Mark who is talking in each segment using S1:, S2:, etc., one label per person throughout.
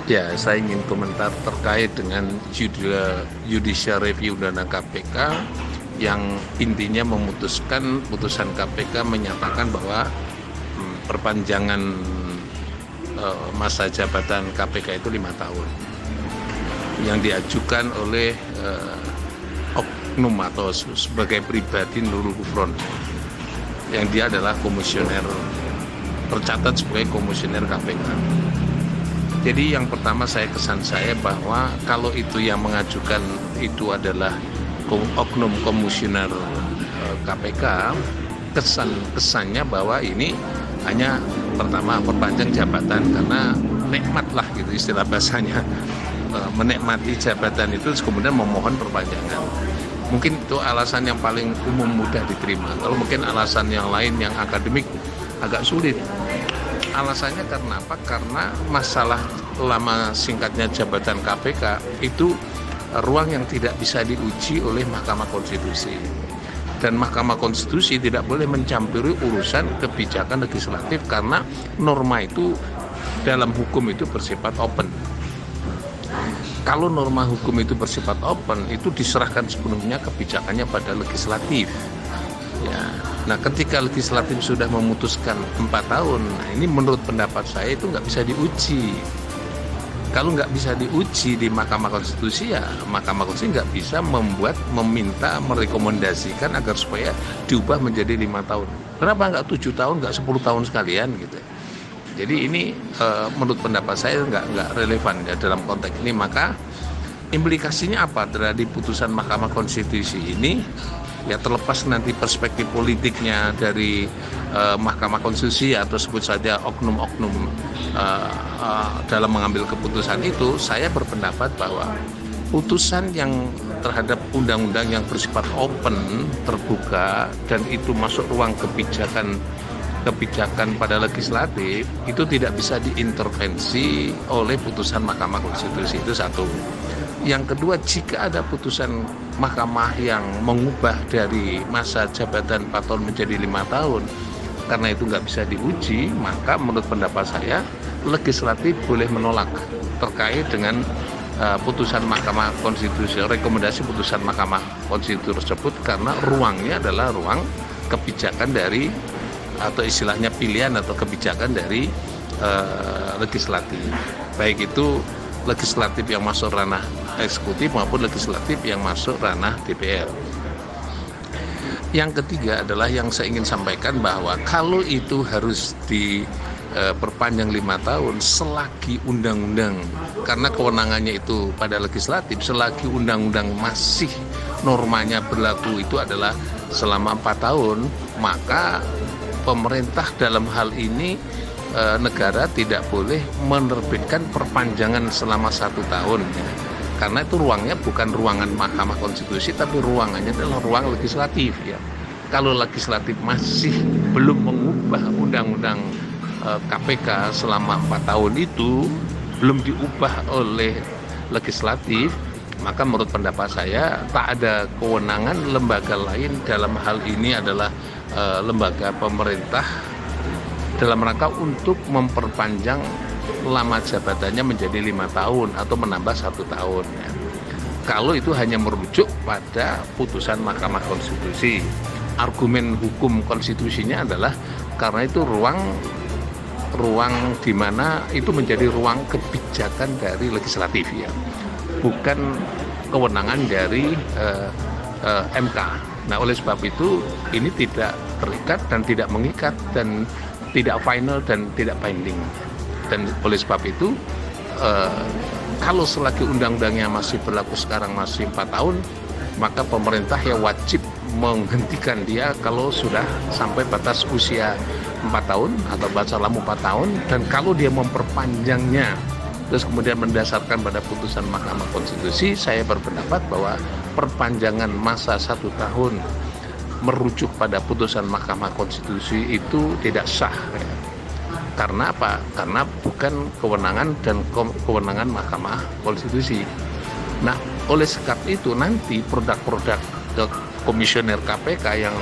S1: Ya, saya ingin komentar terkait dengan judicial review Undang-Undang KPK yang intinya memutuskan putusan KPK menyatakan bahwa perpanjangan masa jabatan KPK itu 5 tahun yang diajukan oleh oknum atau sebagai pribadi Nurul Gufron yang dia adalah komisioner, tercatat sebagai komisioner KPK. Jadi yang pertama kesan saya bahwa kalau itu yang mengajukan itu adalah oknum komisioner KPK, kesannya bahwa ini hanya pertama perpanjang jabatan karena nikmat lah gitu istilah bahasanya, menikmati jabatan itu kemudian memohon perpanjangan. Mungkin itu alasan yang paling umum mudah diterima. Kalau mungkin alasan yang lain yang akademik agak sulit. Alasannya karena apa? Karena masalah lama singkatnya jabatan KPK itu ruang yang tidak bisa diuji oleh Mahkamah Konstitusi. Dan Mahkamah Konstitusi tidak boleh mencampuri urusan kebijakan legislatif karena norma itu dalam hukum itu bersifat open. Kalau norma hukum itu bersifat open, itu diserahkan sepenuhnya kebijakannya pada legislatif. Ya. Nah, ketika legislatif sudah memutuskan 4 tahun, nah ini menurut pendapat saya itu nggak bisa diuji. Kalau nggak bisa diuji di Mahkamah Konstitusi, ya Mahkamah Konstitusi nggak bisa merekomendasikan agar supaya diubah menjadi 5 tahun. Kenapa nggak 7 tahun, nggak 10 tahun sekalian gitu. Jadi ini menurut pendapat saya nggak relevan ya dalam konteks ini. Maka implikasinya apa dari putusan Mahkamah Konstitusi ini? Ya terlepas nanti perspektif politiknya dari Mahkamah Konstitusi atau sebut saja oknum-oknum dalam mengambil keputusan itu, saya berpendapat bahwa putusan yang terhadap undang-undang yang bersifat open, terbuka, dan itu masuk ruang kebijakan pada legislatif, itu tidak bisa diintervensi oleh putusan Mahkamah Konstitusi. Itu satu. Yang kedua, jika ada putusan mahkamah yang mengubah dari masa jabatan 4 tahun menjadi 5 tahun, karena itu nggak bisa diuji, maka menurut pendapat saya, legislatif boleh menolak terkait dengan putusan Mahkamah Konstitusi, rekomendasi putusan Mahkamah Konstitusi tersebut, karena ruangnya adalah ruang kebijakan dari, atau istilahnya pilihan atau kebijakan dari legislatif. Baik itu legislatif yang masuk ranah eksekutif maupun legislatif yang masuk ranah DPR. Yang ketiga adalah yang saya ingin sampaikan bahwa kalau itu harus diperpanjang 5 tahun selagi undang-undang, karena kewenangannya itu pada legislatif, selagi undang-undang masih normanya berlaku itu adalah selama 4 tahun, maka pemerintah dalam hal ini negara tidak boleh menerbitkan perpanjangan selama 1 tahun, karena itu ruangnya bukan ruangan Mahkamah Konstitusi, tapi ruangannya adalah ruang legislatif ya. Kalau legislatif masih belum mengubah undang-undang KPK selama 4 tahun itu belum diubah oleh legislatif, maka menurut pendapat saya tak ada kewenangan lembaga lain dalam hal ini adalah lembaga pemerintah dalam rangka untuk memperpanjang lama jabatannya menjadi 5 tahun atau menambah 1 tahun ya. Kalau itu hanya merujuk pada putusan Mahkamah Konstitusi, argumen hukum konstitusinya adalah karena itu ruang di mana itu menjadi ruang kebijakan dari legislatif ya, bukan kewenangan dari MK. Nah, oleh sebab itu ini tidak terikat dan tidak mengikat dan tidak final dan tidak binding. Dan oleh sebab itu kalau selagi undang-undangnya masih berlaku sekarang masih 4 tahun, maka pemerintah ya wajib menghentikan dia kalau sudah sampai batas usia 4 tahun atau batas lama 4 tahun. Dan kalau dia memperpanjangnya terus kemudian mendasarkan pada putusan Mahkamah Konstitusi, saya berpendapat bahwa perpanjangan masa 1 tahun merujuk pada putusan Mahkamah Konstitusi itu tidak sah ya. Karena apa? Karena bukan kewenangan dan kewenangan Mahkamah Konstitusi. Nah, oleh sebab itu nanti produk-produk komisioner KPK yang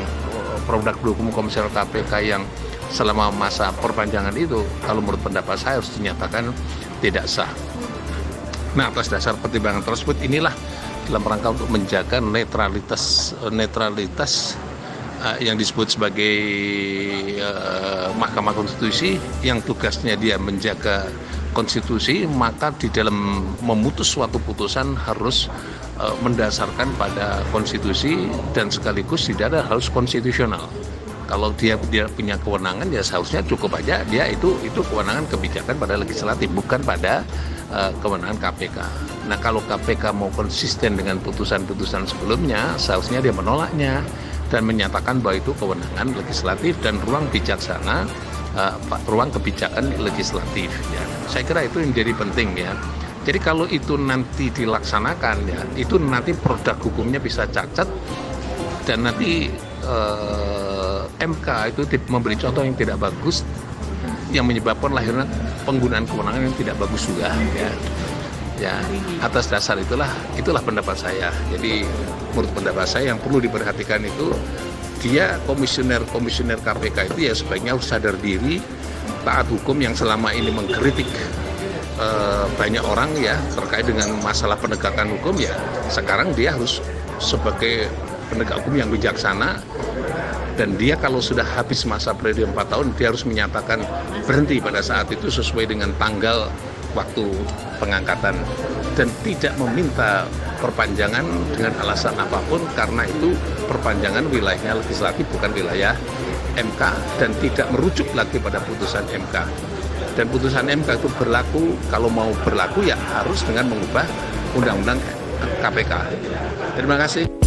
S1: produk hukum komisioner KPK yang selama masa perpanjangan itu, kalau menurut pendapat saya harus dinyatakan tidak sah. Nah, atas dasar pertimbangan tersebut inilah dalam rangka untuk menjaga netralitas yang disebut sebagai Mahkamah Konstitusi, yang tugasnya dia menjaga konstitusi, maka di dalam memutus suatu putusan harus mendasarkan pada konstitusi dan sekaligus tidak ada harus konstitusional. Kalau dia punya kewenangan, ya seharusnya cukup aja dia itu kewenangan kebijakan pada legislatif, bukan pada kewenangan KPK. Nah, kalau KPK mau konsisten dengan putusan-putusan sebelumnya, seharusnya dia menolaknya dan menyatakan bahwa itu kewenangan legislatif dan ruang bijaksana, ruang kebijakan legislatif. Ya, saya kira itu yang jadi penting ya. Jadi kalau itu nanti dilaksanakan ya, itu nanti produk hukumnya bisa cacat dan nanti MK itu memberi contoh yang tidak bagus, yang menyebabkan lahirnya penggunaan kewenangan yang tidak bagus juga ya. Ya, atas dasar itulah pendapat saya. Jadi menurut pendapat saya yang perlu diperhatikan itu, dia komisioner KPK itu ya sebaiknya harus sadar diri, taat hukum yang selama ini mengkritik banyak orang ya terkait dengan masalah penegakan hukum. Ya sekarang dia harus sebagai penegak hukum yang bijaksana, dan dia kalau sudah habis masa periode 4 tahun dia harus menyatakan berhenti pada saat itu sesuai dengan tanggal waktu pengangkatan dan tidak meminta perpanjangan dengan alasan apapun, karena itu perpanjangan wilayahnya legislatif bukan wilayah MK dan tidak merujuk lagi pada putusan MK. Dan putusan MK itu berlaku, kalau mau berlaku ya harus dengan mengubah undang-undang KPK. Terima kasih.